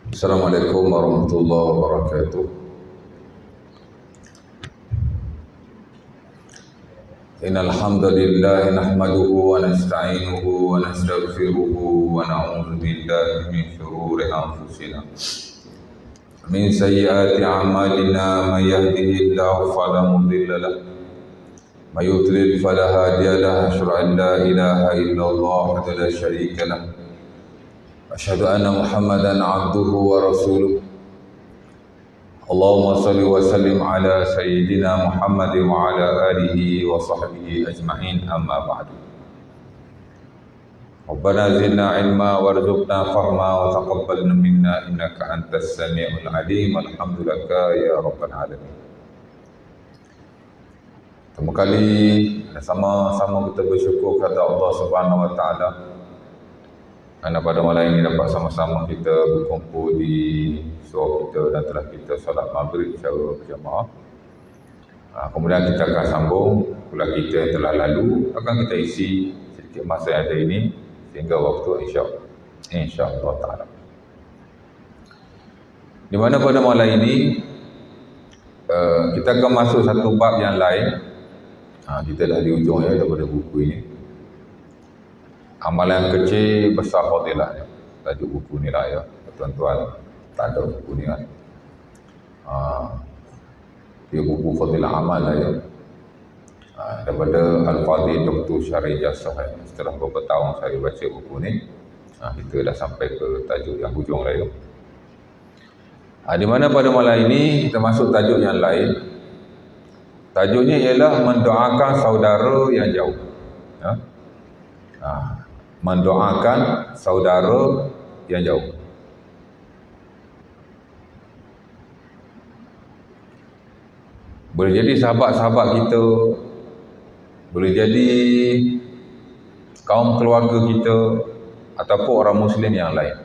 Assalamualaikum warahmatullahi wabarakatuh. Innal hamdalillah nahmaduhu wa nasta'inuhu wa nastaghfiruhu wa na'udzu billahi min shururi anfusina min sayyiati a'malina may yahdihillahu fala mudilla lahu may yudlil fala hadiya lahu asyhadu an la ilaha illallah wahdahu la syarika lahu asyhadu anna Muhammadan abduhu wa rasuluh. Allahumma salli wa sallim ala sayyidina Muhammad wa ala alihi wa sahbihi ajma'in, amma ba'du. Rabbana zidna ilma warzuqna fahma wa taqabbal minna innaka antas sami'ul alim. Alhamdulillah ya rabbal alamin. Pertama kali sama-sama kita bersyukur kepada Allah Subhanahu wa taala kerana pada malam ini dapat sama-sama kita berkumpul di surau kita dan telah kita solat maghrib secara berjamaah. Kemudian kita akan sambung kuliah kita yang telah lalu, akan kita isi sedikit masa yang ada ini sehingga waktu insya-Allah taala. Di mana pada malam ini kita akan masuk satu bab yang lain. Kita dah di ujung daripada buku ini. Amalan kecil besar fadilahnya. Tajuk buku ni lah ya. Tuan-tuan tak ada buku ni kan. Dia buku fadilah amal lah ya. Daripada Al-Fadhil Dr. Syarih Jasah. Setelah beberapa tahun saya baca buku ni, kita dah sampai ke tajuk yang hujung lah ya. Di mana pada malam ini kita masuk tajuk yang lain. Tajuknya ialah mendoakan saudara yang jauh. Mendoakan saudara yang jauh. Boleh jadi sahabat-sahabat kita, boleh jadi kaum keluarga kita, ataupun orang Muslim yang lain.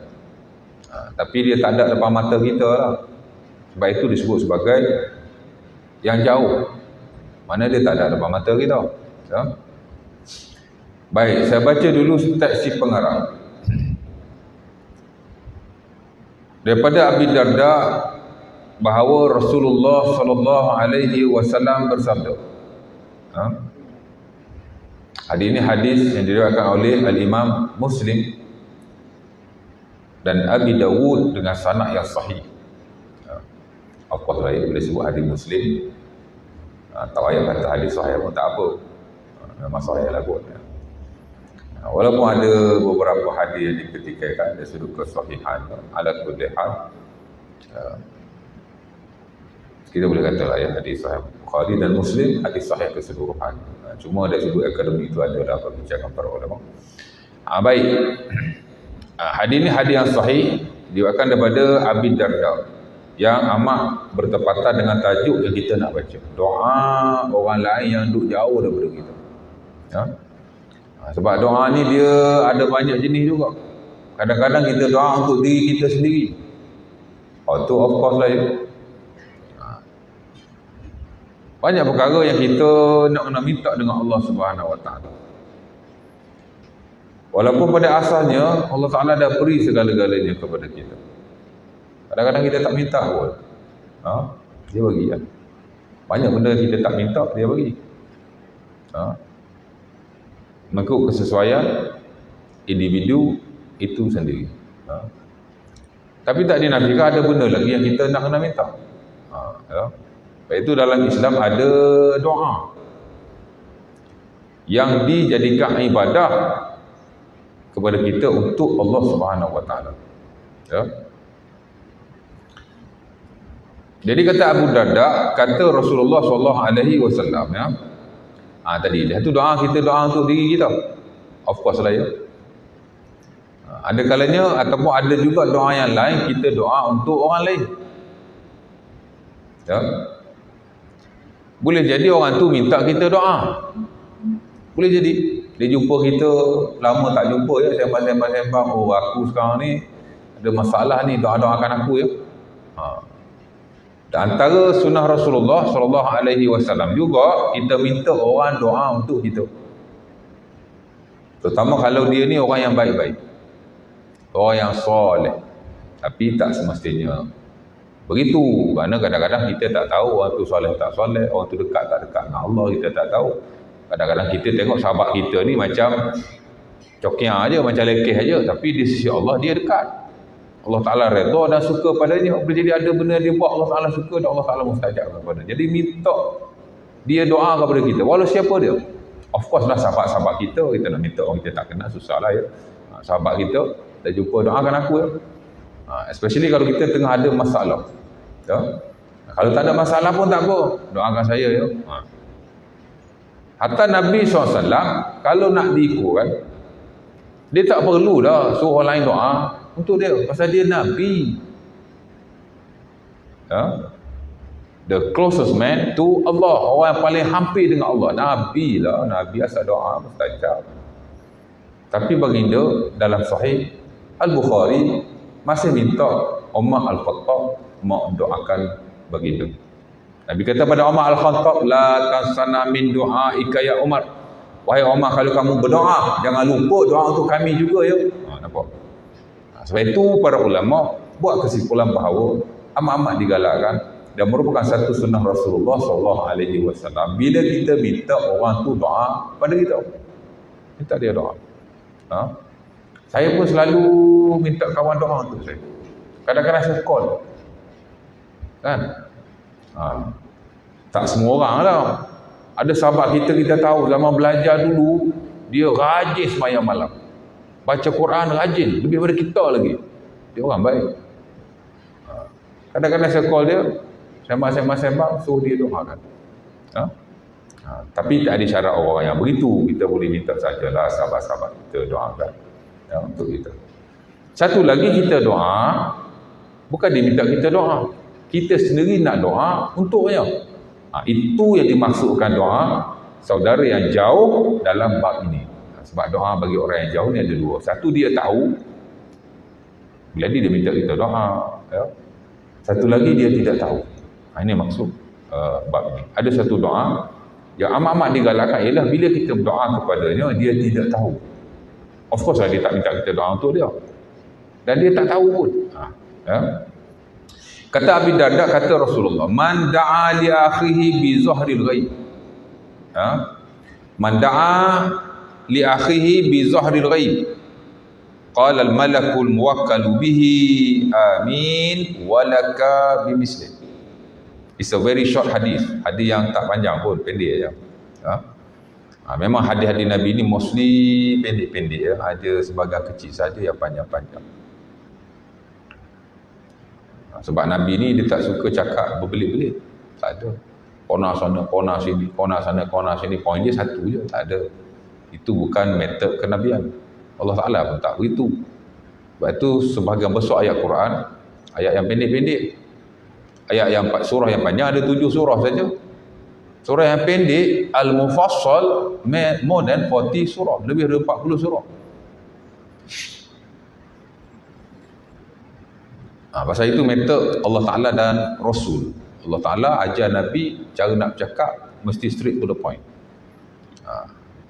Tapi dia tak ada depan mata kita lah. Sebab itu disebut sebagai yang jauh. Mana dia tak ada depan mata kita. Baik, saya baca dulu teks si pengarang. Daripada Abi Darda bahawa Rasulullah sallallahu alaihi wasallam bersabda. Hadis ini hadis yang diriwayatkan oleh Al-Imam Muslim dan Abi Dawud dengan sanad yang sahih. Apa saya boleh sebut hadis Muslim? Tak payah kata hadis sahih pun tak apa. Memang sahih lah kot. Walaupun ada beberapa hadis yang diketikkan dari sudut kesahihan, ala kulli hal, kita boleh katalah ya hadis sahih Bukhari dan Muslim hadis sahih keseluruhan. Cuma dari sudut akademik itu adalah perbincangan para ulama. Baik. Hadis ini hadis yang sahih diriwayatkan daripada Abi Darda yang amat bertepatan dengan tajuk yang kita nak baca. Doa orang lain yang duduk jauh daripada kita. Sebab doa ni dia ada banyak jenis juga. Kadang-kadang kita doa untuk diri kita sendiri. Tu of course lah ya. Banyak perkara yang kita nak minta dengan Allah Subhanahu Wa Taala. Walaupun pada asalnya Allah Taala dah beri segala-galanya kepada kita. Kadang-kadang kita tak minta pun. Dia bagi kan. Banyak benda kita tak minta, dia bagi. Mengikut kesesuaian individu itu sendiri. Tapi tak dinafikan ada benda lagi yang kita nak kena minta. Sebab itu dalam Islam ada doa yang dijadikan ibadah kepada kita untuk Allah Subhanahu Wa Taala. Jadi kata Abu Darda, kata Rasulullah SAW ya. Tadi dia tu doa kita doa untuk diri kita. Of course lah ya. Ada kalanya ataupun ada juga doa yang lain kita doa untuk orang lain. Boleh jadi orang tu minta kita doa. Boleh jadi dia jumpa kita lama tak jumpa ya, sembang-sembang, aku sekarang ni ada masalah ni, doakan aku ya. Dan antara sunnah Rasulullah SAW juga kita minta orang doa untuk kita. Terutama kalau dia ni orang yang baik-baik, orang yang soleh, Tapi tak semestinya begitu. Kerana kadang-kadang kita tak tahu orang tu soleh tak soleh, orang tu dekat tak dekat dengan Allah, kita tak tahu. Kadang-kadang kita tengok sahabat kita ni macam cokiang aja, macam lekeh aja, tapi di sisi Allah dia dekat. Allah Ta'ala redha dan suka padanya. Boleh jadi ada benda dia buat Allah Ta'ala suka dan Allah Ta'ala mustajab kepada. Jadi minta dia doa kepada kita, walau siapa dia. Of course lah sahabat-sahabat kita nak minta orang kita tak kenal, susah lah ya. Sahabat kita dah jumpa, doakan aku ya. Especially kalau kita tengah ada masalah ya? Kalau tak ada masalah pun tak apa, doakan saya ya. Hatta Nabi SAW kalau nak diikutkan, dia tak perlu dah suruh orang lain doa untuk dia, pasal dia Nabi ya? The closest man to Allah, orang yang paling hampir dengan Allah, Nabi lah. Nabi asal doa mustajab. Tapi baginda dalam Sahih Al-Bukhari masih minta Umar Al-Khattab doakan baginda. Nabi kata pada Umar Al-Khattab, la tansana min du'aika ya Umar. Wahai Umar, kalau kamu berdoa, jangan lupa doa untuk kami juga ya. Nampak? Sebab itu para ulama buat kesimpulan bahawa amat-amat digalakkan dan merupakan satu sunnah Rasulullah SAW. Bila kita minta orang tu doa pada kita, minta dia doa. Saya pun selalu minta kawan doa untuk saya. Kadang-kadang saya call. Kan? Tak semua orang lah. Ada sahabat kita tahu zaman belajar dulu, dia rajin sembahyang malam. Baca Quran rajin, lebih daripada kita lagi. Dia orang baik. Kadang-kadang saya call dia, sembang-sembang, suruh dia doakan. Tapi tak ada syarat orang yang begitu. Kita boleh minta sajalah sahabat-sahabat kita doakan ya, untuk kita. Satu lagi, kita doa bukan dia minta kita doa, kita sendiri nak doa untuknya. Itu yang dimaksudkan doa saudara yang jauh dalam bab ini. Sebab doa bagi orang yang jauh ni ada dua. Satu, dia tahu, jadi dia minta kita doa ya. Satu lagi, dia tidak tahu. Ini maksud bab ini. Ada satu doa yang amat-amat digalakkan, ialah bila kita berdoa kepadanya, dia tidak tahu. Of course lah, dia tak minta kita doa untuk dia, dan dia tak tahu pun. Ya. Kata Abi Darda, kata Rasulullah, man da'a li akhihi bi zahril ghaib. Man da'a li akhihi bi zahril ghaib, qala al malakul muwakkalu bihi amin walaka bimisli. It's a very short hadis. Hadis yang tak panjang pun, pendek je. Memang hadis-hadis Nabi ni mostly pendek-pendek ya. Ada sebagian kecil saja yang panjang-panjang. Sebab Nabi ni dia tak suka cakap berbelit-belit. Tak ada. Kona sana, kona sini, kona sana, kona sini. Poin dia satu je. Tak ada. Itu bukan metod kenabian. Allah Ta'ala pun tak begitu. Sebab itu sebahagian besar ayat Quran, ayat yang pendek-pendek. Ayat yang 4 surah yang panjang ada 7 surah saja. Surah yang pendek Al-Mufassal more than 40 surah, lebih dari 40 surah. Pasal itu metod Allah Ta'ala dan Rasul. Allah Ta'ala ajar Nabi cara nak bercakap mesti straight to the point.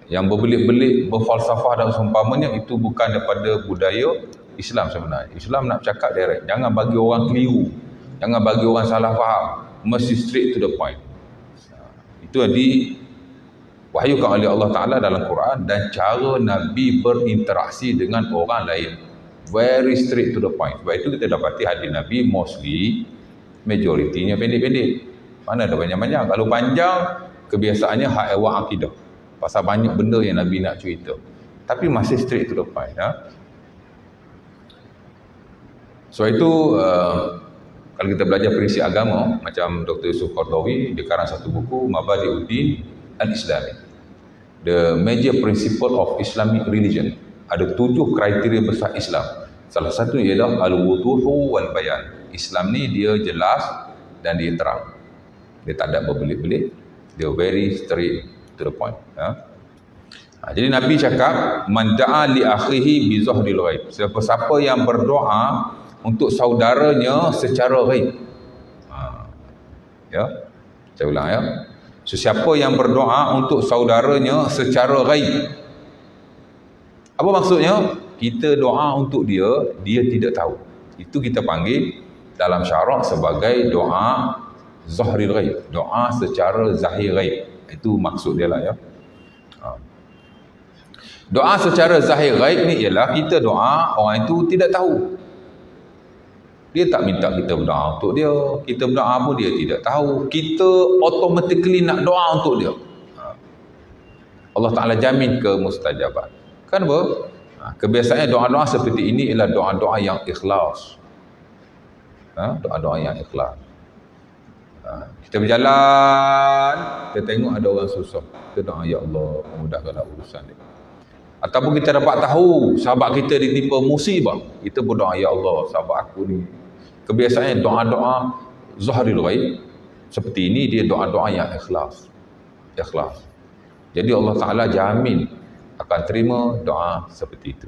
Yang berbelit-belit, berfalsafah dan seumpamanya, itu bukan daripada budaya Islam sebenarnya. Islam nak bercakap direct. Jangan bagi orang keliru, jangan bagi orang salah faham, mesti straight to the point. Itu yang diwahyukan oleh Allah Ta'ala dalam Quran, dan cara Nabi berinteraksi dengan orang lain very straight to the point. Sebab itu kita dapati hadis Nabi mostly, majoritinya pendek-pendek. Mana ada panjang-panjang. Kalau panjang, kebiasaannya hak ewan akidah, pasal banyak benda yang Nabi nak cerita, tapi masih straight to the point. So itu kalau kita belajar prinsip agama, macam Dr. Yusuf Qaradawi, dia karang satu buku Mabadi'uddin Al-Islami, The Major Principle of Islamic Religion. Ada 7 kriteria besar Islam. Salah satu ialah al-wuduhu wal bayan. Islam ni dia jelas dan dia terang. Dia tak ada berbelit-belit. Dia very straight to the point. Jadi Nabi cakap, man da'a li akhihi bi zahril ghaib. Siapa-siapa yang berdoa untuk saudaranya secara ghaib. Ya. Saya ulang ya. Sesiapa yang berdoa untuk saudaranya secara ghaib. Apa maksudnya? Kita doa untuk dia, dia tidak tahu. Itu kita panggil dalam syarak sebagai doa zahril ghaib, doa secara zahir ghaib. Itu maksud dia lah ya. Doa secara zahir ghaib ni ialah kita doa, orang itu tidak tahu. Dia tak minta kita berdoa untuk dia, kita berdoa pun dia tidak tahu. Kita automatically nak doa untuk dia. Allah Ta'ala jamin kemustajaban. Kenapa? Kebiasaannya doa-doa seperti ini ialah doa-doa yang ikhlas. Doa-doa yang ikhlas. Kita berjalan, kita tengok ada orang susah, kita doa, ya Allah mudahkanlah urusan dia. Ataupun kita dapat tahu sahabat kita ditimpa musibah, kita berdoa, ya Allah sahabat aku ni. Kebiasaannya doa-doa zahril ghaib seperti ini, dia doa-doa yang ikhlas. Jadi Allah Ta'ala jamin akan terima doa seperti itu.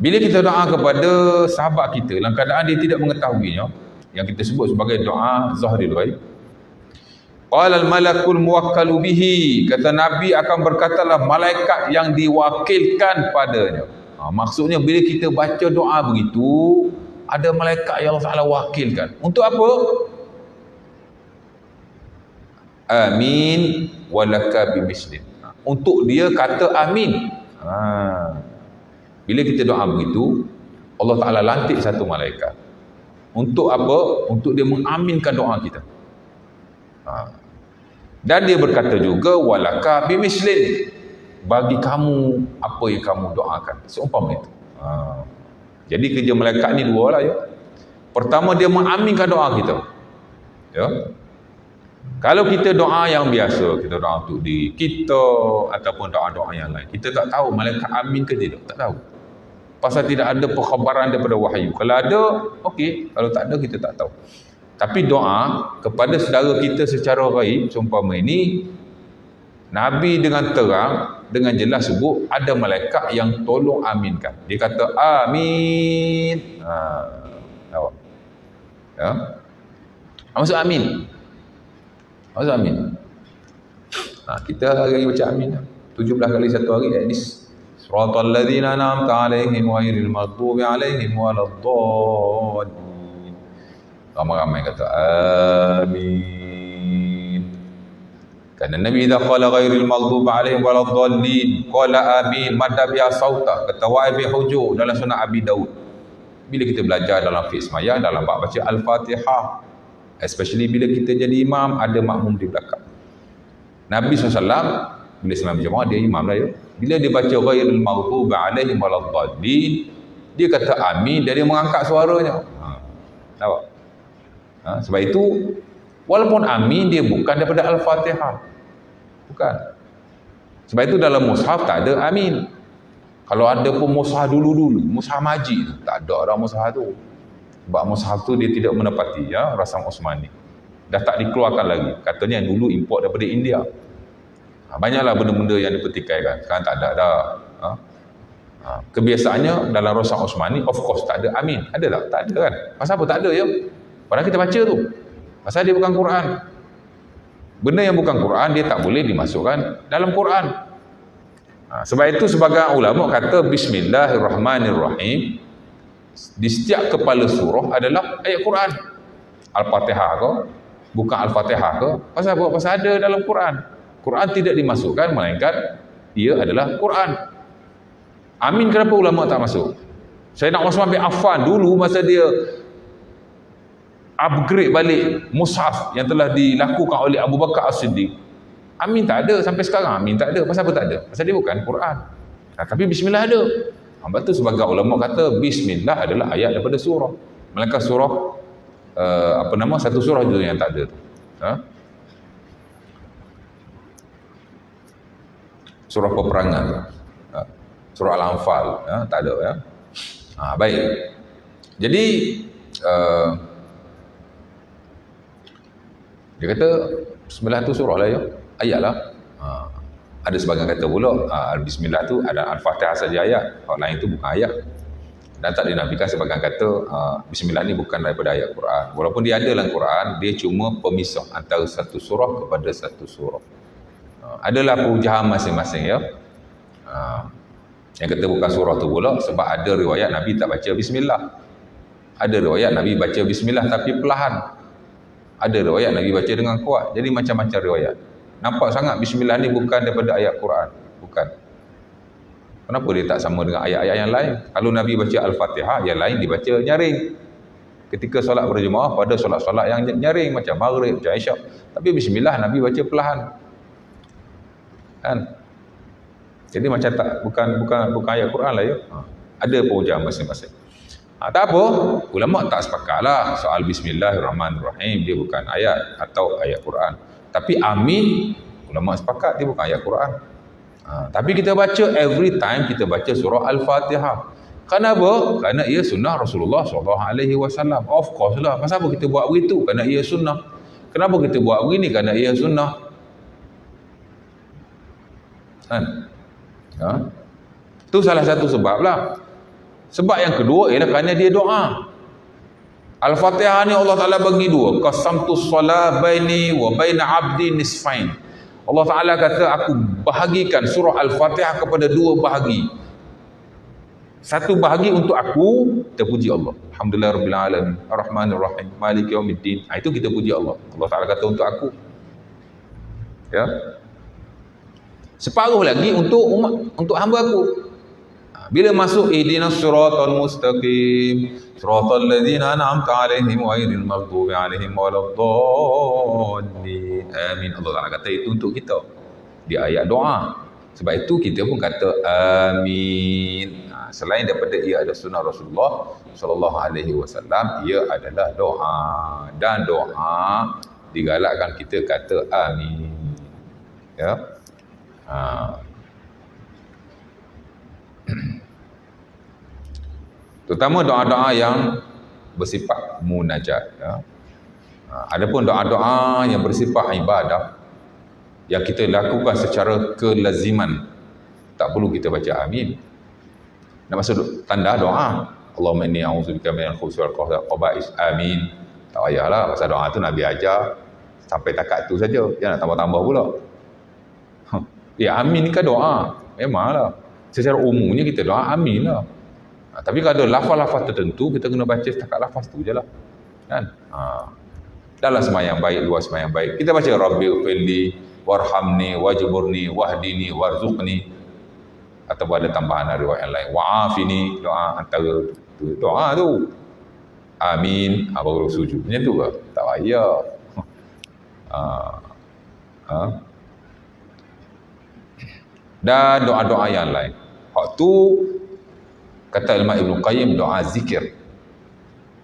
Bila kita doa kepada sahabat kita dalam keadaan dia tidak mengetahuinya, yang kita sebut sebagai doa zahril ghaib, qala al-malakul muwakkalu bihi, kata Nabi akan berkatalah malaikat yang diwakilkan padanya. Maksudnya bila kita baca doa begitu, ada malaikat yang Allah Ta'ala wakilkan. Untuk apa? Amin walaka bimislin. Untuk dia kata amin. Bila kita doa begitu, Allah Ta'ala lantik satu malaikat. Untuk apa? Untuk dia mengaminkan doa kita. Dan dia berkata juga, walaka bimislin. Bagi kamu apa yang kamu doakan. Seumpama itu. Jadi kerja malaikat ni dua lah ya. Pertama, dia mengaminkan doa kita. Ya. Kalau kita doa yang biasa, kita doa untuk diri kita ataupun doa-doa yang lain, kita tak tahu malaikat amin ke tidak, tak tahu. Pasal tidak ada perkhabaran daripada wahyu. Kalau ada, okey. Kalau tak ada, kita tak tahu. Tapi doa kepada saudara kita secara ghaib, seumpama ini, Nabi dengan terang, dengan jelas sebut, ada malaikat yang tolong aminkan. Dia kata, amin. Tahu? Ya? Maksud amin? Maksud amin? Kita lagi baca amin. 17 kali satu hari, at least. Siratal ladzina an'amta 'alaihim ghairil maghdubi 'alaihim waladdallin. Ramai-ramai kata amin. Kerana Nabi idza qala ghairil maghdubi 'alaihim waladdallin qala amin madda biha sauta, kata wa'ai bi hujur dalam sunnah Abi Daud. Bila kita belajar dalam fiqh sembahyang, dalam bab baca Al-Fatihah, especially bila kita jadi imam, ada makmum di belakang. Nabi SAW bila sembahyang berjamaah, dia imam lah ya. Bila dia baca ghairil maghdubi 'alaihim waladdallin, dia kata amin dan dia mengangkat suaranya. Nampak? Sebab itu walaupun amin, dia bukan daripada Al-Fatihah. Bukan. Sebab itu dalam mushaf tak ada amin. Kalau ada pun mushaf dulu-dulu, mushaf majid, tak ada dah mushaf tu. Sebab mushaf tu dia tidak menepati ya rasam Osmani. Dah tak dikeluarkan lagi. Katanya dulu import daripada India. Banyaklah benda-benda yang dipertikaikan. Sekarang tak ada dah. Kebiasaannya dalam rasam Osmani, of course tak ada amin. Ada tak? Tak ada kan? Pasal apa tak ada ya? Padahal kita baca tu. Pasal dia bukan Quran. Benda yang bukan Quran, dia tak boleh dimasukkan dalam Quran. Sebab itu sebagai ulama kata Bismillahirrahmanirrahim di setiap kepala surah adalah ayat Quran. Al-Fatihah ke? Bukan Al-Fatihah ke? Pasal apa? Pasal ada dalam Quran. Quran tidak dimasukkan, melainkan ia adalah Quran. Amin kenapa ulama tak masuk? Sayyidina Uthman bin Affan dulu masa dia upgrade balik mushaf yang telah dilakukan oleh Abu Bakar As-Siddiq, amin tak ada sampai sekarang. Amin tak ada. Pasal apa tak ada? Pasal dia bukan Quran. Tapi bismillah ada. Sebab tu sebagai ulama kata bismillah adalah ayat daripada surah. Melainkan surah satu surah tu yang tak ada tu. Surah peperangan tu. Surah Al-Anfal tak ada ya. Baik. Jadi dia kata bismillah tu surah lah ya, ayat lah. Ada sebagian kata pula bismillah tu ada Al-Fatihah saja ayat, yang lain tu bukan ayat. Dan tak dinafikan sebagian kata bismillah ni bukan daripada ayat Quran. Walaupun dia ada dalam Quran, dia cuma pemisah antara satu surah kepada satu surah. Adalah perujahan masing-masing ya. Yang kata bukan surah tu pula sebab ada riwayat Nabi tak baca bismillah. Ada riwayat Nabi baca bismillah tapi perlahan. Ada riwayat Nabi baca dengan kuat. Jadi macam-macam riwayat. Nampak sangat bismillah ni bukan daripada ayat Quran. Bukan. Kenapa dia tak sama dengan ayat-ayat yang lain? Kalau Nabi baca Al-Fatihah, yang lain dibaca nyaring. Ketika solat berjemaah pada solat-solat yang nyaring macam Maghrib, macam Isyak. Tapi bismillah Nabi baca perlahan. Kan? Jadi macam tak bukan ayat Quran lah ya. Ada pengujian masing-masing. Tak apa, ulama tak sepakatlah soal bismillahirrahmanirrahim dia bukan ayat atau ayat Quran. Tapi amin ulama sepakat dia bukan ayat Quran. Tapi kita baca every time kita baca surah Al-Fatihah. Kenapa? Kerana ia sunnah Rasulullah SAW. Of course lah. Kenapa kita buat begitu? Kerana ia sunnah. Kenapa kita buat begini? Kerana ia sunnah. Kan? Itu salah satu sebab lah. Sebab yang kedua ialah kerana dia doa. Al-Fatihah ni Allah Ta'ala bagi dua. Qasamtus salat baini wa baina abdi nisfain. Allah Ta'ala kata aku bahagikan surah Al-Fatihah kepada dua bahagi. Satu bahagi untuk aku, kita puji Allah. Alhamdulillah Rabbil Alamin. Ar-Rahmanir Rahim. Maliki Yawmiddin. Itu kita puji Allah. Allah Ta'ala kata untuk aku. Ya. Separuh lagi untuk umat, untuk hamba aku. Bila masuk ihdinas siratal mustaqim, siratal ladzina an'amta 'alaihim ghairil maghdubi 'alaihim waladdallin. Amin. Allah Taala kata itu untuk kita di ayat doa. Sebab itu kita pun kata amin. Selain daripada ia ada sunnah Rasulullah sallallahu alaihi wasallam, ia adalah doa dan doa digalakkan kita kata amin. Ya. Terutama doa-doa yang bersifat munajat ya. Adapun doa-doa yang bersifat ibadah yang kita lakukan secara kelaziman, tak perlu kita baca amin. Nak maksud tanda doa, Allahumma inni a'udzubika minal khubuthi wal khaba'is, amin. Tak payahlah, pasal doa tu Nabi ajar sampai takat tu saja, jangan nak tambah-tambah pula. Ya amin ni kan doa, memanglah. Secara umumnya kita doa amin lah. Tapi kalau ada lafaz-lafaz tertentu, kita kena baca setakat lafaz tu je lah. Kan? Dalam sembahyang baik, luar sembahyang baik, kita baca Rabbi ghfirli warhamni wajburni wahdini warzuqni, atau ada tambahan riwayat yang lain wa'afini, doa antara tu, doa tu amin baru sujud macam tu ke? Tak payah. Dan doa-doa yang lain hak tu kata Imam Ibn Qayyim doa zikir.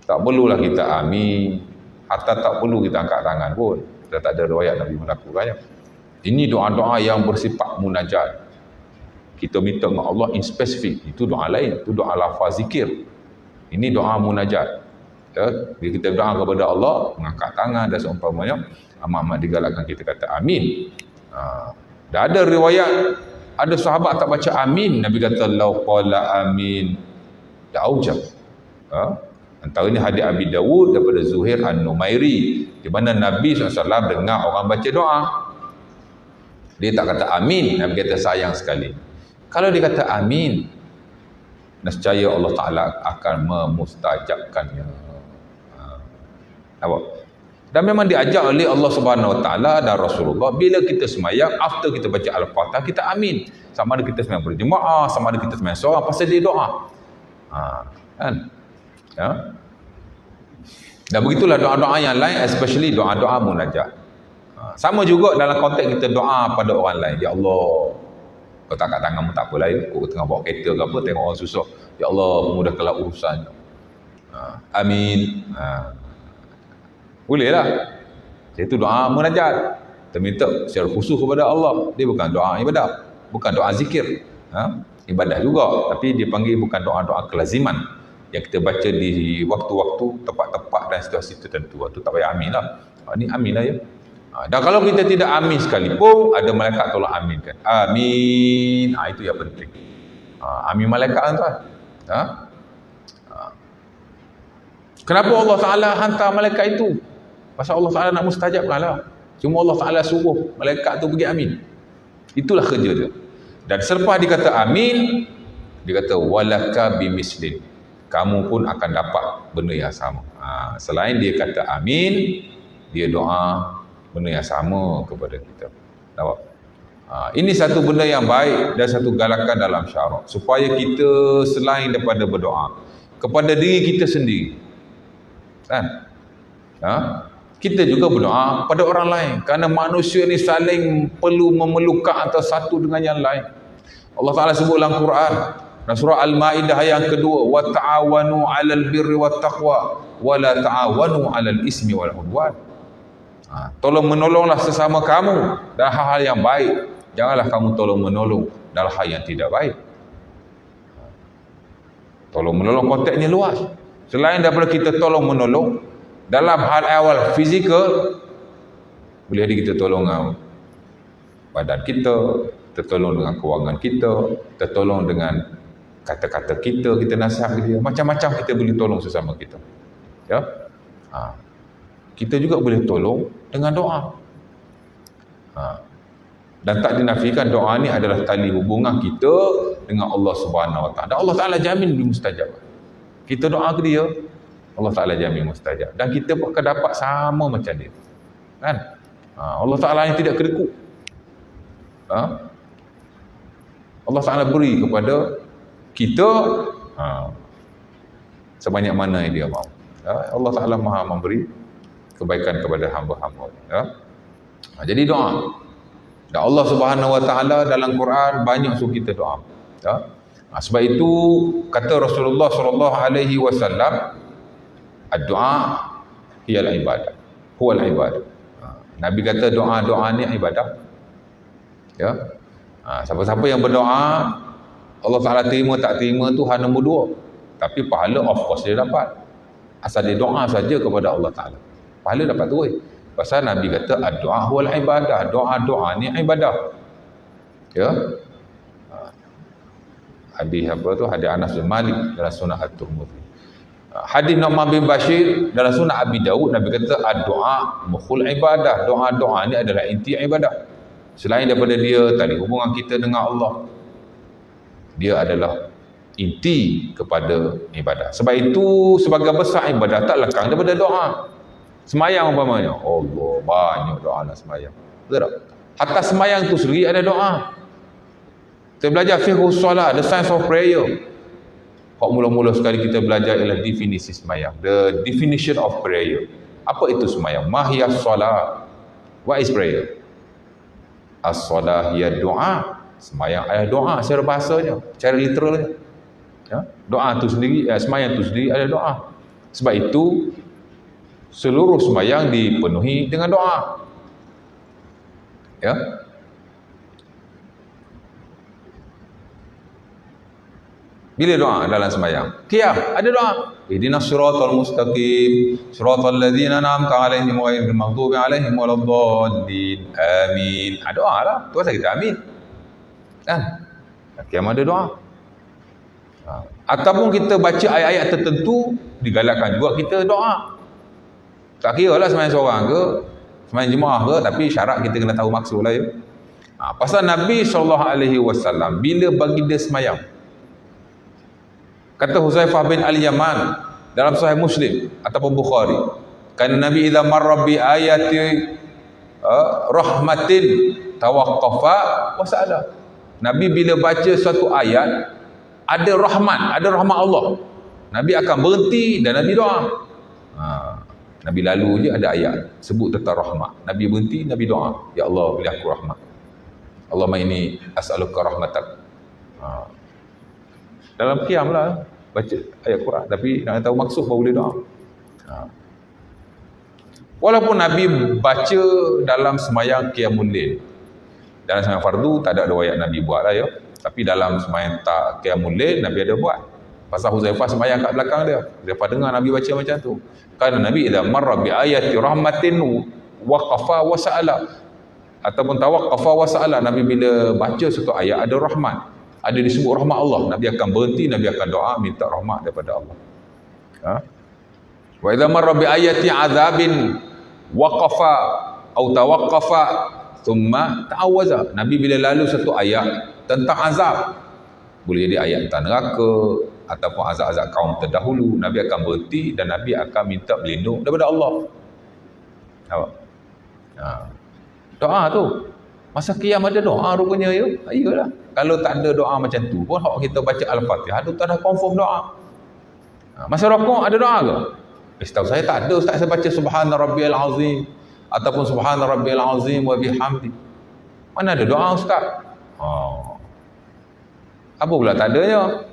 Tak perlulah kita amin, hatta tak perlu kita angkat tangan pun. Dah tak ada riwayat Nabi melakukannya. Ini doa-doa yang bersifat munajat. Kita minta dengan Allah in spesifik. Itu doa lain, itu doa lafaz zikir. Ini doa munajat. Ya, bila kita doa kepada Allah, mengangkat tangan dan seumpamanya, amat-amat digalakkan kita kata amin. Dah ada riwayat ada sahabat tak baca amin, Nabi kata lau qala amin da'ujab. Antaranya hadis Abi Dawud daripada Zuhair An-Numairi, di mana Nabi SAW dengar orang baca doa, dia tak kata amin, Nabi kata sayang sekali. Kalau dia kata amin, nescaya Allah Ta'ala akan memustajabkannya. Nampak? Dan memang diajar oleh Allah Subhanahu Wa Taala dan Rasulullah, bila kita semayang, after kita baca Al-Fatihah, kita amin. Sama ada kita semayang berjemaah, sama ada kita semayang seorang, pasal dia doa. Kan? Ya? Dan begitulah doa-doa yang lain, especially doa-doa munajat. Sama juga dalam konteks kita doa pada orang lain. Ya Allah, kau tak kat tangan pun tak apalah, kau tengah bawa kereta ke apa, tengok orang susah, ya Allah mudahkanlah urusan. Amin. Boleh lah. Itu doa munajat. Kita minta secara khusus kepada Allah. Dia bukan doa ibadah, bukan doa zikir. Ibadah juga, tapi dia panggil bukan doa-doa kelaziman yang kita baca di waktu-waktu, tempat-tempat dan situasi tertentu. Itu tak payah amin lah. Ini amin lah ya. Dan kalau kita tidak amin sekalipun, ada malaikat tolong aminkan. Amin. Itu yang penting. Amin malaikat tuan. Kenapa Allah Ta'ala hantar malaikat itu? Pasal Allah Ta'ala nak mustajabkan lah. Cuma Allah Ta'ala suruh malaikat tu pergi amin. Itulah kerja dia. Dan selepas dikata amin, Dia kata walaka bimislin, kamu pun akan dapat benda yang sama. Selain dia kata amin, dia doa benda yang sama kepada kita. Nampak? Ini satu benda yang baik dan satu galakan dalam syarak, supaya kita selain daripada berdoa kepada diri kita sendiri, kan? Kita juga berdoa pada orang lain, kerana manusia ni saling perlu memerlukan antara satu dengan yang lain. Allah Ta'ala sebut dalam Quran, dalam surah Al-Ma'idah yang kedua, wa ta'awanu 'alal birri wat taqwa wa la ta'awanu 'alal ismi wal 'udwan. Tolong menolonglah sesama kamu dalam hal-hal yang baik, janganlah kamu tolong menolong dalam hal yang tidak baik. Tolong menolong konteksnya luas. Selain daripada kita tolong menolong dalam hal awal fizikal, boleh jadi kita tolong badan kita, tertolong dengan kewangan kita, tertolong dengan kata-kata kita, kita nasihat dia, macam-macam kita boleh tolong sesama kita. Ya, kita juga boleh tolong dengan doa. Dan tak dinafikan doa ni adalah tali hubungan kita dengan Allah Subhanahu Wa Taala. Dan Allah Taala jamin dia mustajab. Kita doa ke dia, Allah Taala jamin mustajab. Dan kita pun akan dapat sama macam dia. Kan? Allah Taala yang tidak kedekut. Allah Taala beri kepada kita sebanyak mana yang dia mahu. Allah Taala Maha memberi kebaikan kepada hamba-hamba. Jadi doa. Dan Allah Subhanahu Wa Taala dalam Quran banyak suruh kita doa. Sebab itu kata Rasulullah sallallahu alaihi wasallam, ad-du'a hiyal ibadah. Huwal ibadah. Nabi kata doa-doa ni ibadah. Ya. Siapa-siapa yang berdoa, Allah Taala terima tak terima tu hal nombor dua. Tapi pahala of course dia dapat. Asal dia doa saja kepada Allah Taala, pahala dapat terus. Pasal Nabi kata ad-du'a huwal ibadah. Doa-doa ni ibadah. Ya. Hadis apa tu? Hadis Anas bin Malik dalam Sunan At-Tirmidzi. Hadis Nu'man bin Bashir dalam Sunan Abi Dawud, Nabi kata ad-du'a mukhul ibadah. Doa-doa ni adalah inti ibadah. Selain daripada dia tadi hubungan kita dengan Allah, dia adalah inti kepada ibadah. Sebab itu sebagai besar ibadah tak lekang daripada doa. Semayang umpamanya, Allah banyak doa nak semayang. Betul tak? Hatta semayang tu sendiri ada doa. Kita belajar fiqhus solat, the science of prayer. Kok mula-mula sekali kita belajar ialah definisi semayang, the definition of prayer. Apa itu semayang? Mahiyas solat. What is prayer? As-solah hiya doa. Semayang adalah doa secara bahasanya, secara literalnya. Ya? Doa tu sendiri, semayang tu sendiri ada doa. Sebab itu seluruh semayang dipenuhi dengan doa. Ya. Bila doa dalam semayang? Qiyam, ada doa. Ihdinas siratal mustaqim, siratal ladzina an'amta 'alaihim ghairil maghdubi 'alaihim waladdallin. Amin. Ada doa lah. Tu pasal kita amin. Kan? Qiyam ada doa. Ataupun kita baca ayat-ayat tertentu, digalakkan juga kita doa. Tak kira lah semayang seorang ke, semayang jemaah ke, tapi syarat kita kena tahu maksud lah ya. Pasal Nabi SAW bila bagi dia semayang, kata Huzaifah bin Al-Yaman dalam Sahih Muslim ataupun Bukhari, kan Nabi idza marra bi ayati rahmatin tawaqqafa wa sa'ala. Nabi bila baca suatu ayat ada rahmat Allah, Nabi akan berhenti dan Nabi doa. Nabi lalu je ada ayat sebut tentang rahmat, Nabi berhenti, Nabi doa, ya Allah beri aku rahmat, Allahumma inni as'aluka rahmatak. Dalam qiyam lah baca ayat Quran, tapi nak tahu maksud baru boleh doa. Walaupun Nabi baca dalam semayang qiyamul lail, dalam semayang fardu tak ada riwayat Nabi buat lah ya, tapi dalam semayang tak qiyamul lail Nabi ada buat. Pasal Huzaifah semayang kat belakang dia, dia dengar Nabi baca macam tu. Kan Nabi idza marra bi ayati rahmatin waqafa wa sa'ala, ataupun tawaqqafa wa sa'ala. Nabi bila baca satu ayat ada rahmat, ada disebut rahmat Allah, Nabi akan berhenti, Nabi akan doa minta rahmat daripada Allah. Wa idza marra bi ayati azabin waqafa atau tawaqqafa thumma ta'awaza. Nabi bila lalu satu ayat tentang azab, Boleh jadi ayat tentang neraka ataupun azab-azab kaum terdahulu, Nabi akan berhenti dan Nabi akan minta berlindung daripada Allah. Nampak? Doa tu masa qiyam ada doa rupanya ya. Iyalah. Kalau tak ada doa macam tu pun hak kita baca Al-Fatihah tu tak ada confirm doa. Masa rokok ada doa ke? Setahu saya tak ada ustaz. Saya baca subhana rabbiyal azim ataupun subhana rabbiyal azim wa bihamdi. Mana ada doa ustaz? Apa pula tak adanya?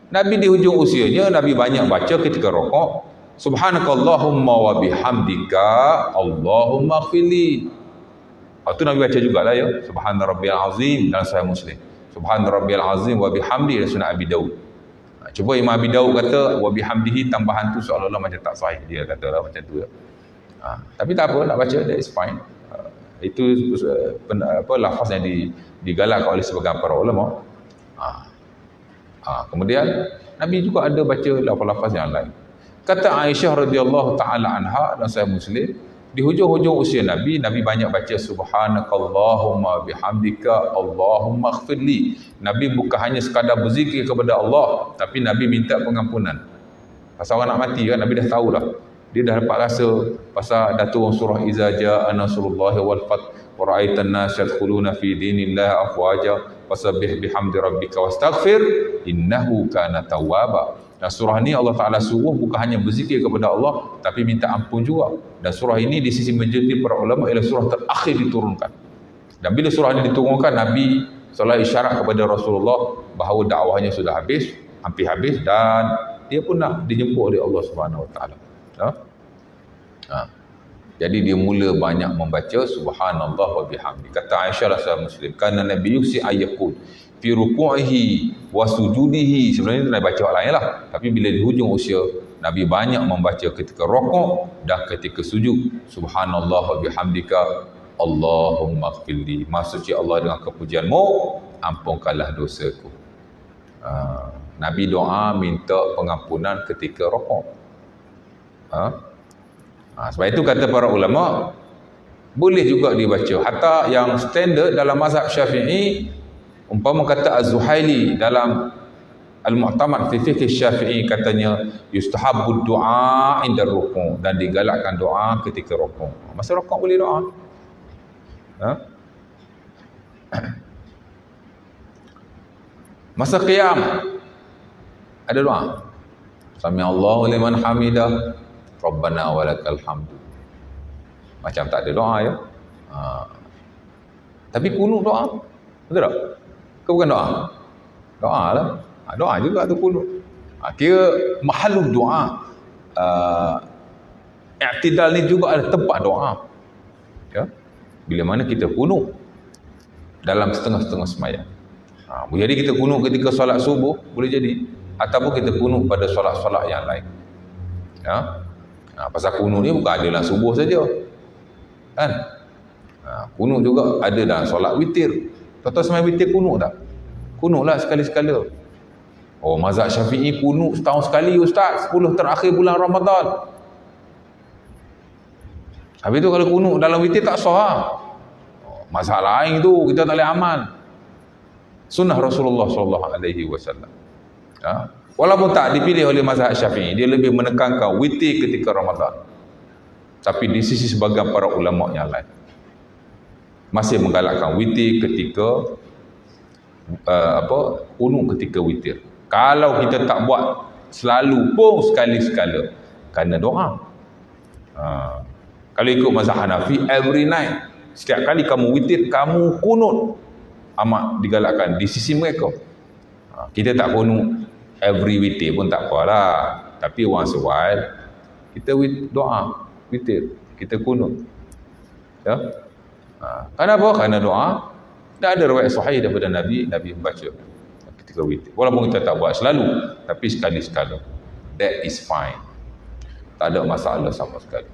Nabi di hujung usianya Nabi banyak baca ketika rokok, subhanakallahumma wa bihamdika Allahumma ighfirli. Itu Nabi baca jugalah ya, subhana rabbiyal azim dalam Sahih Muslim, subhana rabbiyal azim wa bihamdi dalam Sunan Abi Daud. Cuba Imam Abi Daud kata wa bihamdihi, tambahan tu seolah-olah macam tak sahih, dia katalah macam tu ya. Tapi tak apa, nak baca, that is fine. Itu lafaz yang digalakkan oleh sebagian para ulama. Kemudian Nabi juga ada baca lafaz-lafaz yang lain. Kata Aisyah radhiyallahu taala anha dalam Sahih Muslim, di hujung-hujung usia Nabi, Nabi banyak baca subhanakallahumma bihamdika Allahumma ighfirli. Nabi bukan hanya sekadar berzikir kepada Allah, tapi Nabi minta pengampunan. Pasal orang nak mati kan, Nabi dah tahulah. Dia dah dapat rasa pasal dah turun surah Iza jaa nasrullahi wal fath wa ra'aitan nas yadkhuluna fi dinillahi afwaja fasabbih bihamdi rabbika wastaghfir innahu kana tawwaba. Dan surah ni Allah Ta'ala suruh bukan hanya berzikir kepada Allah, tapi minta ampun juga. Dan surah ini di sisi majoriti para ulama ialah surah terakhir diturunkan. Dan bila surah ini diturunkan, Nabi seolah isyarat kepada Rasulullah bahawa dakwahnya sudah habis, hampir habis, dan dia pun nak dijemput oleh Allah Subhanahu Wa Ta'ala. Jadi dia mula banyak membaca subhanallah wa bihamdi. Kata Aisyah Sahih Muslim, kana Nabi yusi ayyakul fi ruku'ihi wa sujudihi. Sebenarnya Nabi baca lain lah, tapi bila di hujung usia Nabi banyak membaca ketika rukuk dan ketika sujud, subhanallah wa bihamdika Allahumma ighfirli. Maksudnya Allah dengan kepujianmu ampunkanlah dosaku. Nabi doa minta pengampunan ketika rukuk. Sebab itu kata para ulama, boleh juga dibaca. Hatta yang standard dalam mazhab Syafi'i, umpama kata Az-Zuhaili dalam Al-Mu'tamad fi Fiqh Syafi'i, katanya yustahabbu du'a inda ruku', dan digalakkan doa ketika rukuk. Masa rukuk boleh doa. Masa qiyam ada doa. Sami Allahu liman hamidah Rabbana walakal hamdu. Macam tak ada doa ya. Tapi kunut doa. Betul tak? Ke bukan doa? Doa lah. Doa juga tu kunut. Kira mahalul doa. I'tidal ni juga ada tempat doa. Ya. Bila mana kita kunut dalam setengah-setengah sembahyang. Boleh jadi kita kunut ketika solat subuh, boleh jadi. Ataupun kita kunut pada solat-solat yang lain. Ya. Pasal kunut ni bukan ada dalam subuh saja, kan? Kunut juga ada dalam solat witir. Tuan-tuan sembahyang witir kunut tak? Kunutlah sekali-sekala. Mazhab Syafi'i kunut setahun sekali ustaz, 10 terakhir bulan Ramadan. Habis tu kalau kunut dalam witir tak sah. Mazhab lain tu kita tak boleh amal. Sunnah Rasulullah SAW. Walaupun tak dipilih oleh mazhab Syafi'i, dia lebih menekankan witir ketika Ramadan. Tapi di sisi sebagian para ulama yang lain masih menggalakkan witir ketika kunut ketika witir. Kalau kita tak buat selalu pun sekali-sekala, kerana doa. Kalau ikut mazhab Hanafi, every night, setiap kali kamu witir, kamu kunut, amat digalakkan di sisi mereka. Kita tak kunut every witir pun tak apalah, tapi once a while kita doa witir, kita kunut ya. Kenapa? Kerana doa tak ada riwayat sahih daripada Nabi membaca ketika witir. Walaupun kita tak buat selalu, tapi sekali-sekala, that is fine, tak ada masalah sama sekali.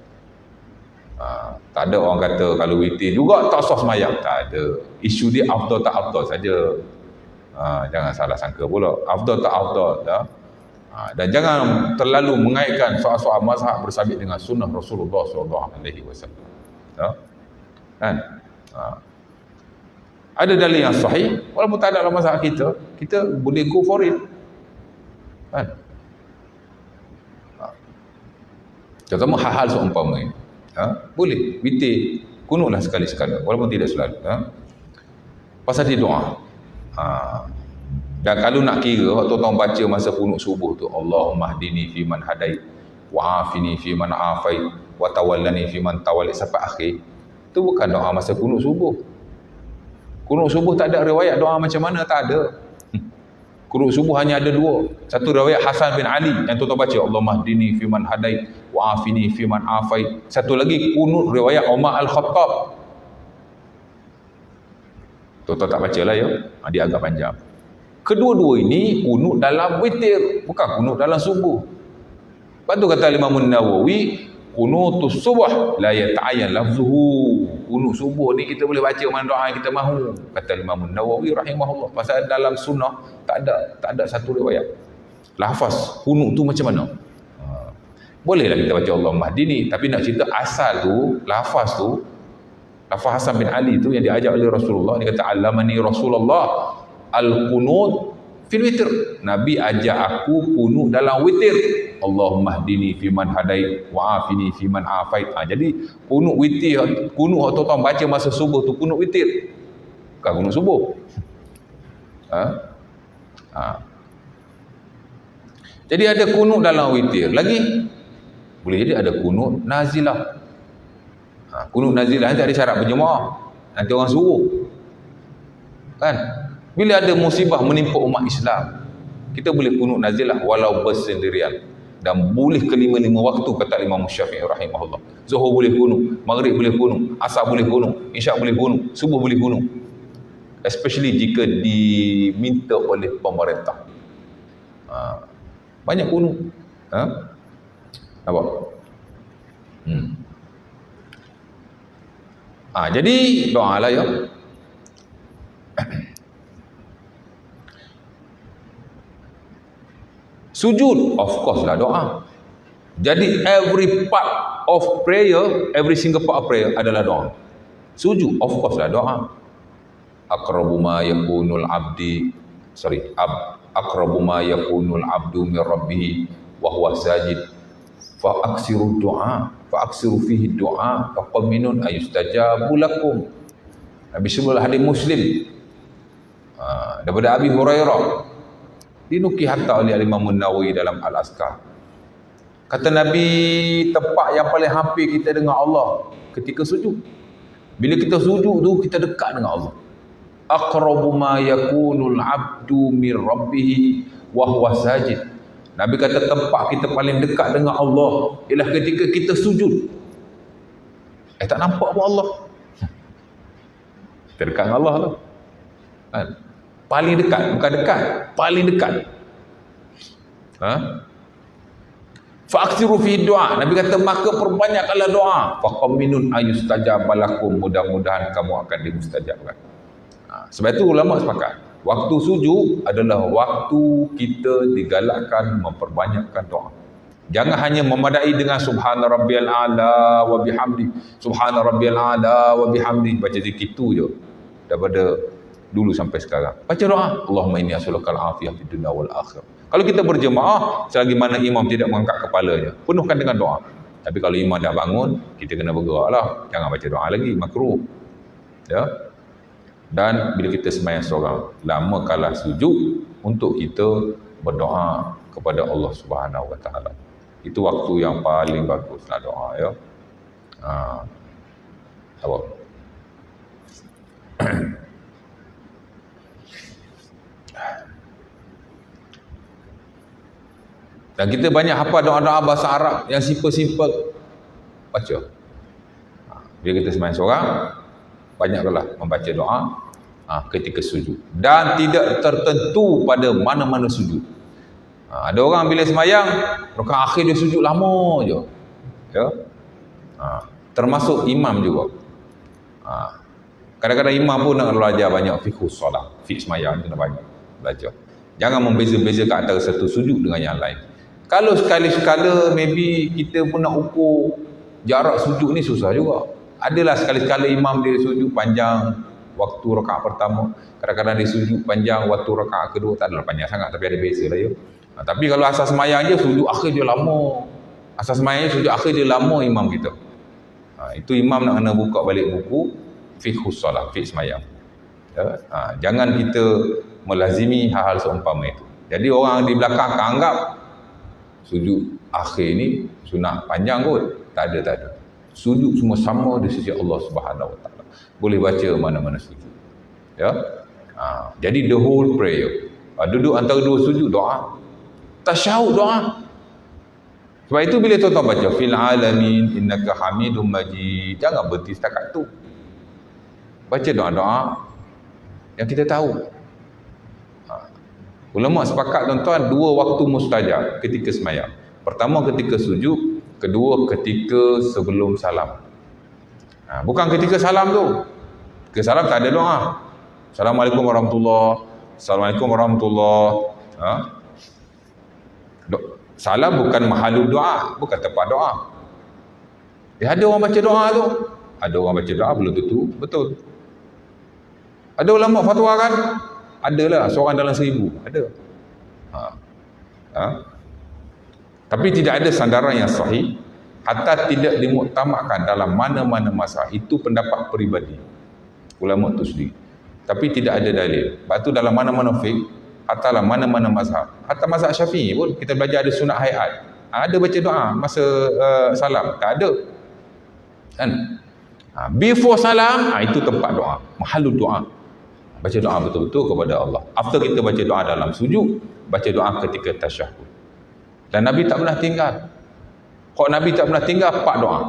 Tak ada orang kata kalau witir juga tak sah sembahyang, tak ada. Isu dia afdal tak afdal saja. Jangan salah sangka pula, afdal tak afdal dah. Dan jangan terlalu mengaitkan soal-soal mazhab bersabit dengan sunnah Rasulullah SAW. Kan? Ada dalil yang sahih, walaupun tak ada dalam mazhab kita, kita boleh go for it. Kan? Terutama hal-hal seumpama ini. Boleh, witir, kunutlah sekali-sekala, walaupun tidak selalu. Pasal dia doa. Dan kalau nak kira, waktu tuan baca masa kunut subuh tu, Allahumma hdini fi man hadait, wa afini fi man afait, wa tawallani fi man tawallait, sampai akhir. Itu bukan doa masa kunut subuh. Kunut subuh tak ada riwayat doa macam mana, tak ada. Kunut subuh hanya ada dua. Satu riwayat Hasan bin Ali yang tuan baca, Allahumma hdini fi man hadait, wa afini fi man afait. Satu lagi kunut riwayat Umar Al-Khattab. Tuan tak baca lah ya. Dia agak panjang. Kedua-dua ini kunut dalam witir, bukan kunut dalam subuh. Lepas tu kata Imam Nawawi, kunutus subuh la yata'ayyan lafzuhu. Kunut subuh ni kita boleh baca mana doa yang kita mahu, kata Imam Nawawi rahimahullah. Pasal dalam sunnah tak ada satu riwayat lafaz kunut tu macam mana. Bolehlah kita baca Allahumma hdini, tapi nak cerita asal tu, lafaz Hasan bin Ali tu yang diajar oleh Rasulullah, dia kata allamani Rasulullah al-qunut fil witr. Nabi ajar aku kunut dalam witir. Allahumma hdini fi man hadait wa afini fi man afait. Jadi kunut witir, kunut waktu tuan baca masa subuh tu kunut witir, bukan kunut subuh. Jadi ada kunut dalam witir. Lagi boleh jadi ada kunut nazilah. Kunut nazilah nanti ada syarat berjemaah, nanti orang suruh kan. Bila ada musibah menimpa umat Islam, kita boleh kunut nazilah walau bersendirian. Dan boleh kelima-lima waktu, kata Imam Syafi'i rahimahullah. Zuhur boleh kunut, Maghrib boleh kunut, Asar boleh kunut, Isyak boleh kunut, Subuh boleh kunut. Especially jika diminta oleh pemerintah. Banyak kunut. Nampak? Jadi doa lah ya. Sujud, of course lah doa. Jadi every part of prayer, every single part of prayer adalah doa. Sujud, of course lah doa. Aqrabu ma yakunul abdu min rabbih wa huwa sajid fa aksiru fihi du'a fa qaminun ayustajabu lakum. Nabi sebut hadis Muslim daripada Abi Hurairah, dinukil hatta oleh Imam Nawawi dalam Al-Azkar. Kata Nabi, tempat yang paling hampir kita dengan Allah ketika sujud. Bila kita sujud tu, kita dekat dengan Allah. Aqrabu ma yakunul abdu min rabbih wa huwa sajid. Nabi kata tempat kita paling dekat dengan Allah ialah ketika kita sujud. Tak nampak pun Allah. Kita dekat dengan Allah tu. Paling dekat, bukan dekat, paling dekat. Fa'aksiru fi doa. Nabi kata maka perbanyakkanlah doa. Faqaminun ayustajaba lakum, mudah-mudahan kamu akan dimustajabkan. Sebab itu ulama sepakat, waktu sujud adalah waktu kita digalakkan memperbanyakkan doa. Jangan hanya memadai dengan subhana rabbiyal a'la wa bihamdi, subhana rabbiyal a'la wa bihamdi, baca zikir itu je daripada dulu sampai sekarang. Baca doa, Allahumma inni as'alukal afiyah fid dunya wal akhirah. Kalau kita berjemaah, selagi mana imam tidak mengangkat kepalanya, penuhkan dengan doa. Tapi kalau imam dah bangun, kita kena bergeraklah. Jangan baca doa lagi, makruh. Ya. Dan bila kita sembahyang seorang, lamakanlah sujud untuk kita berdoa kepada Allah Subhanahu Wa Taala. Itu waktu yang paling baguslah doa, ya. Apa? Dan kita banyak hafal doa-doa bahasa Arab yang simple-simple, baca. Bila kita sembahyang seorang, banyaklah membaca doa ketika sujud. Dan tidak tertentu pada mana-mana sujud. Ada orang bila sembahyang, rakaat akhir dia sujud lama je. Ya. Termasuk imam juga. Kadang-kadang imam pun nak belajar banyak fiqh solat, fiqh sembahyang kena banyak belajar. Jangan membeza-bezakan antara satu sujud dengan yang lain. Kalau sekali-sekala maybe kita pun nak ukur jarak sujud ni susah juga. Adalah sekali-sekala imam dia sujud panjang, Waktu rakaat pertama, kadang-kadang dia sujud panjang, waktu rakaat kedua tak adalah panjang sangat tapi ada beza lah ya. Tapi kalau asas sembahyang je sujud akhir dia lama. Asas sembahyang sujud akhir dia lama imam kita. Itu imam nak kena buka balik buku fiqhus solat, fiqh sembahyang. Ya? Jangan kita melazimi hal-hal seumpama itu. Jadi orang di belakang akan anggap sujud akhir ni sunat panjang kot. Tak ada. Sujud semua sama di sisi Allah Subhanahu Wa Taala. Boleh baca mana-mana sujud. Ya. Jadi the whole prayer. Duduk antara dua sujud doa. Tasyahud doa. Sebab itu bila tuan-tuan baca fil alamin innaka hamidum majid, jangan berhenti setakat tu. Baca doa-doa yang kita tahu. Ulama sepakat tuan-tuan dua waktu mustajab ketika sembahyang. Pertama ketika sujud, kedua ketika sebelum salam. Bukan ketika salam tu. Ketika salam tak ada doa. Assalamualaikum warahmatullahi. Assalamualaikum warahmatullahi. Salam bukan mahalul doa, bukan tempat doa. Ada orang baca doa tu. Ada orang baca doa belum tentu betul. Ada ulama fatwa kan? Adalah seorang dalam 1000. Ada. Tapi tidak ada sandaran yang sahih hatta tidak dimuktamadkan dalam mana-mana masalah. Itu pendapat peribadi ulama itu sendiri. Tapi tidak ada dalil. Sebab tu dalam mana-mana fiqh, hatta dalam mana-mana mazhab, hatta mazhab Syafi'i pun kita belajar ada sunat hayat. Ada baca doa masa salam? Tak ada. Kan? Before salam, itu tempat doa, mahalul doa. Baca doa betul-betul kepada Allah. After kita baca doa dalam sujud, baca doa ketika tasyahud. Dan Nabi tak pernah tinggal. Kok Nabi tak pernah tinggal 4 doa.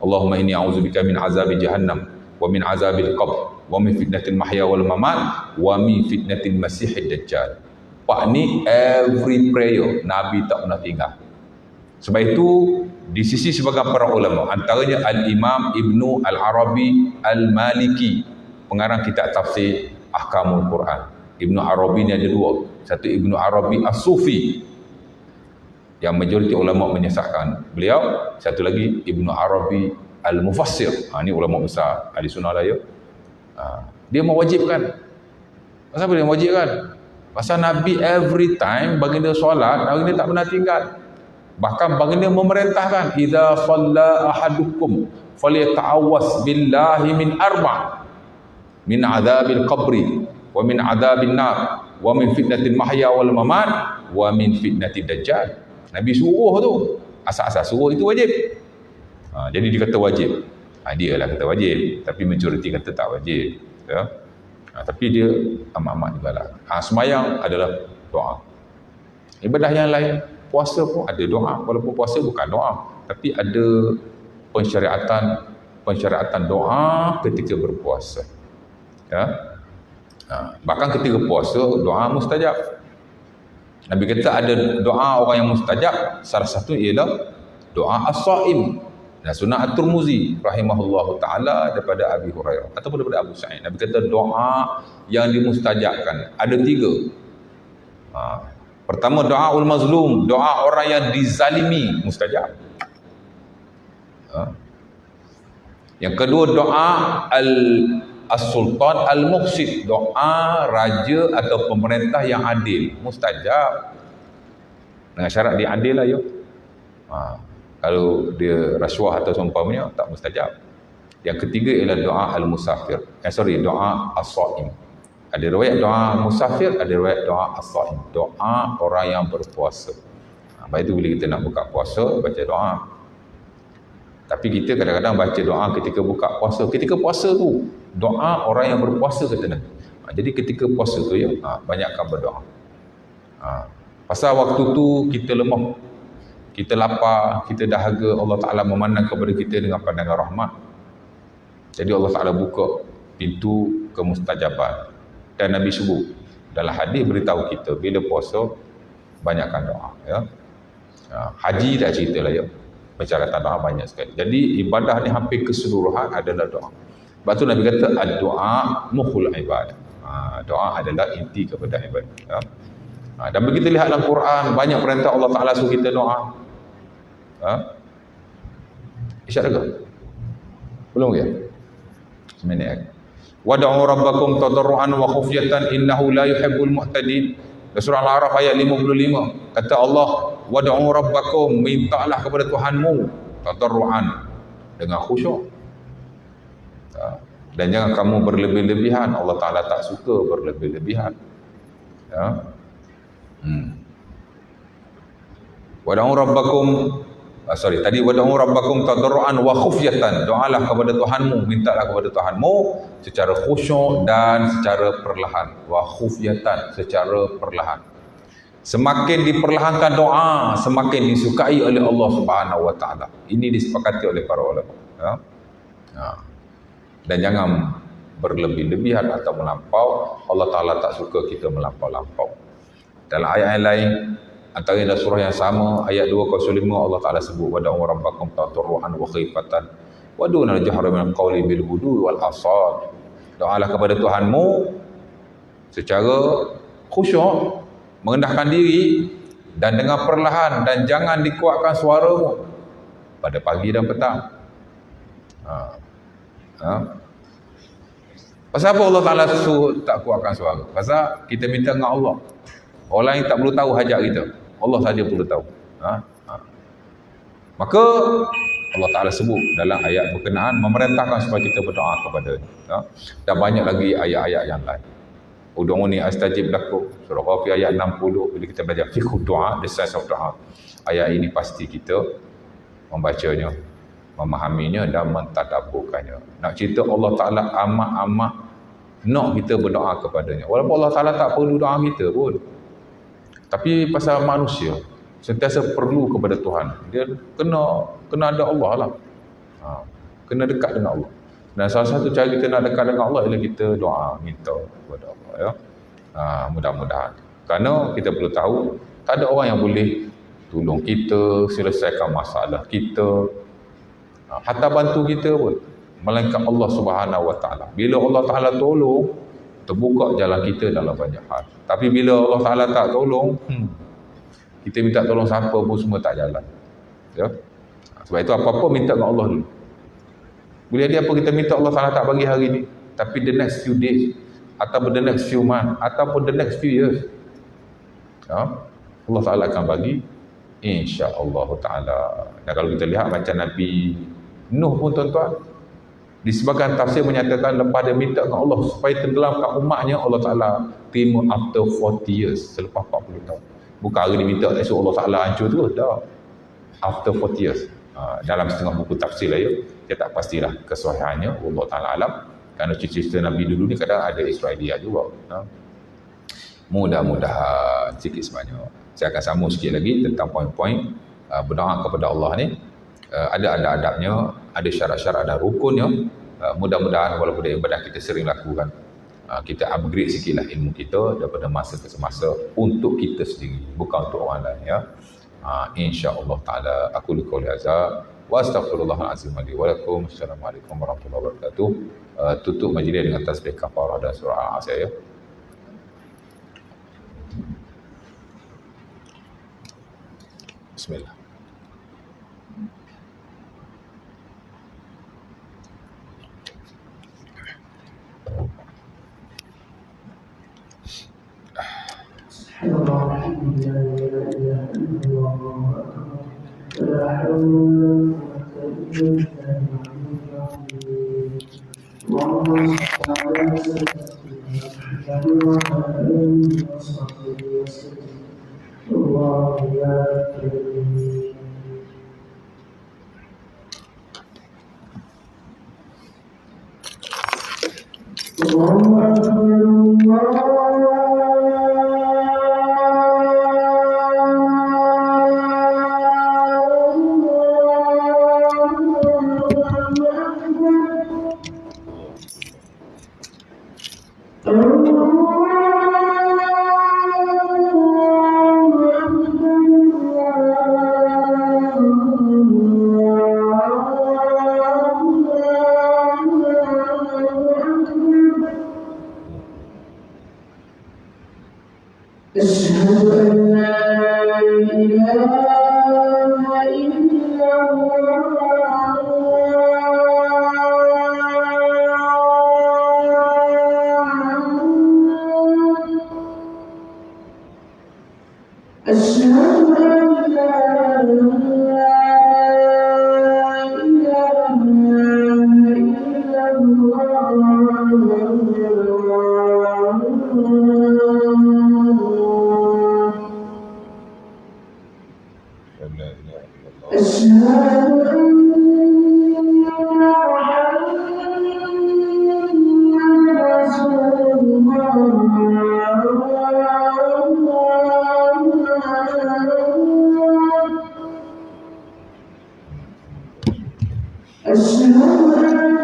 Allahumma inni a'udzubika min azabi jahannam wa min azabil qabr wa min fitnatil mahya wal mamat wa min fitnatil masiihid dajjal. 4 ni every prayer Nabi tak pernah tinggal. Sebab itu di sisi sebagian para ulama, antaranya Al-Imam Ibnu Al-Arabi Al-Maliki, pengarang kitab tafsir Ahkamul Quran. Ibnu Arabi ni ada 2. Satu Ibnu Arabi As-Sufi yang majoriti ulama menyesatkan beliau, satu lagi Ibnu Arabi Al-Mufassir. Ini ulama besar ahli sunnah lah ya. Dia mewajibkan. Kenapa dia mewajibkan? Pasal Nabi every time baginda solat, baginda tak pernah tinggal. Bahkan baginda memerintahkan, idza shalla ahadukum falyata'awwas billahi min 4, min adzabil qabri wa min adzabil nar wa min fitnatil mahya wal mamat wa min fitnatid dajjal. Nabi suruh tu, asas-asas suruh itu wajib. Jadi dia kata wajib. Dia lah kata wajib, tapi majoriti kata tak wajib, ya. Tapi dia amat-amat jugalah. Sembahyang adalah doa. Ibadah yang lain, puasa pun ada doa, walaupun puasa bukan doa, tapi ada pensyariatan doa ketika berpuasa. Ya. Bahkan ketika puasa doa mustajab. Nabi kata ada doa orang yang mustajab, salah satu ialah doa as-shaim. Dan Sunan At-Tirmizi rahimahullahu taala daripada Abi Hurairah ataupun daripada Abu Sa'id. Nabi kata doa yang dimustajabkan ada 3. Pertama doaul mazlum, doa orang yang dizalimi mustajab. Yang kedua doa as-sultan al-muqsid, doa raja atau pemerintah yang adil, mustajab. Dengan syarat dia adil lah ya. Kalau dia rasuah atau seumpamanya tak mustajab. Yang ketiga ialah doa al-musafir. Doa as-shaim. Ada riwayat doa musafir, ada riwayat doa as-shaim. Doa orang yang berpuasa. Baik itu bila kita nak buka puasa, baca doa. Tapi kita kadang-kadang baca doa ketika buka puasa. Ketika puasa tu, doa orang yang berpuasa kata Nabi. Jadi ketika puasa tu ya, banyakkan berdoa. Pasal waktu tu kita lemah, kita lapar, kita dahaga, Allah Ta'ala memandang kepada kita dengan pandangan rahmat. Jadi Allah Ta'ala buka pintu kemustajaban. Dan Nabi sebut dalam hadis beritahu kita bila puasa banyakkan doa, ya. Haji dah cerita lah ya, persyaratan doa banyak sekali. Jadi ibadah ni hampir keseluruhan adalah doa. Sebab tu Nabi kata ad-doa mukhul ibadah. Doa adalah inti kepada ibadah, ya. Dan begitu lihat dalam Quran banyak perintah Allah Ta'ala suruh kita doa. Isyak dah ke? Belum ke? Seminit lagi. Wad'u rabbakum tadarruan wa khufyatan innahu la yuhibbul mu'tadin. Surah Al-A'raf ayat 55. Kata Allah, wad'u rabbakum, mintalah kepada Tuhanmu tadarruan, dengan khusyuk. Dan jangan kamu berlebih-lebihan. Allah Ta'ala tak suka berlebih-lebihan. Ya. Wad'u rabbakum, tadi wad'u rabbakum tadarruan wa khufyatan, doalah kepada Tuhanmu, mintalah kepada Tuhanmu secara khusyuk dan secara perlahan. Wa khufyatan, secara perlahan. Semakin diperlahankan doa, semakin disukai oleh Allah Subhanahu wa taala. Ini disepakati oleh para ulama, ya. Dan jangan berlebih-lebihan atau melampau. Allah Ta'ala tak suka kita melampau-lampau. Dalam ayat yang lain, antara dalam surah yang sama, ayat 205, Allah Ta'ala sebut wad'u rabbakum tadarruan wa khifatan wa dunal jahri minal qawli bil ghudwi wal asal. Doalah kepada Tuhanmu secara khusyuk, merendahkan diri, dan dengan perlahan, dan jangan dikuatkan suaramu pada pagi dan petang. Pasal apa Allah Ta'ala suruh tak kuatkan suara? Pasal kita minta dengan Allah. Orang lain tak perlu tahu hajat kita, Allah saja perlu tahu. Maka Allah Ta'ala sebut dalam ayat berkenaan memerintahkan supaya kita berdoa kepada-Nya. Dan banyak lagi ayat-ayat yang lain. Ud'uni astajib lakum, surah Ghafir ayat 60. Bila kita belajar fiqh doa, the science of doa, ayat ini pasti kita membacanya, memahaminya dan mentadabburkannya. Nak cerita Allah Ta'ala amat-amat nak kita berdoa kepadanya. Walaupun Allah Ta'ala tak perlu doa kita pun, tapi pasal manusia sentiasa perlu kepada Tuhan. Dia kena ada Allah lah. Kena dekat dengan Allah. Dan salah satu cara kita nak dekat dengan Allah ialah kita doa, minta kepada Allah, ya. Mudah-mudahan. Kerana kita perlu tahu, tak ada orang yang boleh tolong kita, selesaikan masalah kita, hatta bantu kita pun, melainkan Allah Subhanahu wa taala. Bila Allah Taala tolong, terbuka jalan kita dalam banyak hal. Tapi bila Allah Taala tak tolong, kita minta tolong siapa pun semua tak jalan. Ya. Sebab itu apa-apa minta dengan Allah dulu. Boleh ada apa kita minta Allah Taala tak bagi hari ni, tapi the next few days, ataupun the next few months, ataupun the next few years, Allah Taala akan bagi, insya-Allah Taala. Dan kalau kita lihat macam Nabi Nuh pun, tuan-tuan, di sebagian tafsir menyatakan lepas dia minta dengan Allah supaya tenggelamkan umatnya, Allah Ta'ala terima after 40 years, selepas 40 tahun. Bukan hari dia minta esok Allah Ta'ala hancur terus, dah. After 40 years. Dalam setengah buku tafsir lah, ya, dia tak pastilah kesahihannya, Allah Ta'ala alam. Kerana cerita Nabi dulu ni kadang ada Israeliah juga. Mudah-mudahan sikit sebanyak. Saya akan sambung sikit lagi tentang poin-poin berdoa kepada Allah ni. Ada adab-adabnya, ada syarat-syarat dan rukunnya. Mudah-mudahan walaupun ibadah kita sering lakukan, kita upgrade sikitlah ilmu kita daripada masa ke semasa untuk kita sendiri, bukan untuk orang lain, ya. Insya-Allah taala aku qouli hadza wa astaghfirullahal azim li wa lakum. Assalamualaikum warahmatullahi wabarakatuh. Tutup majlis dengan tasbih kafarah dan surah Al-Asr, ya. Bismillah. أشهد أن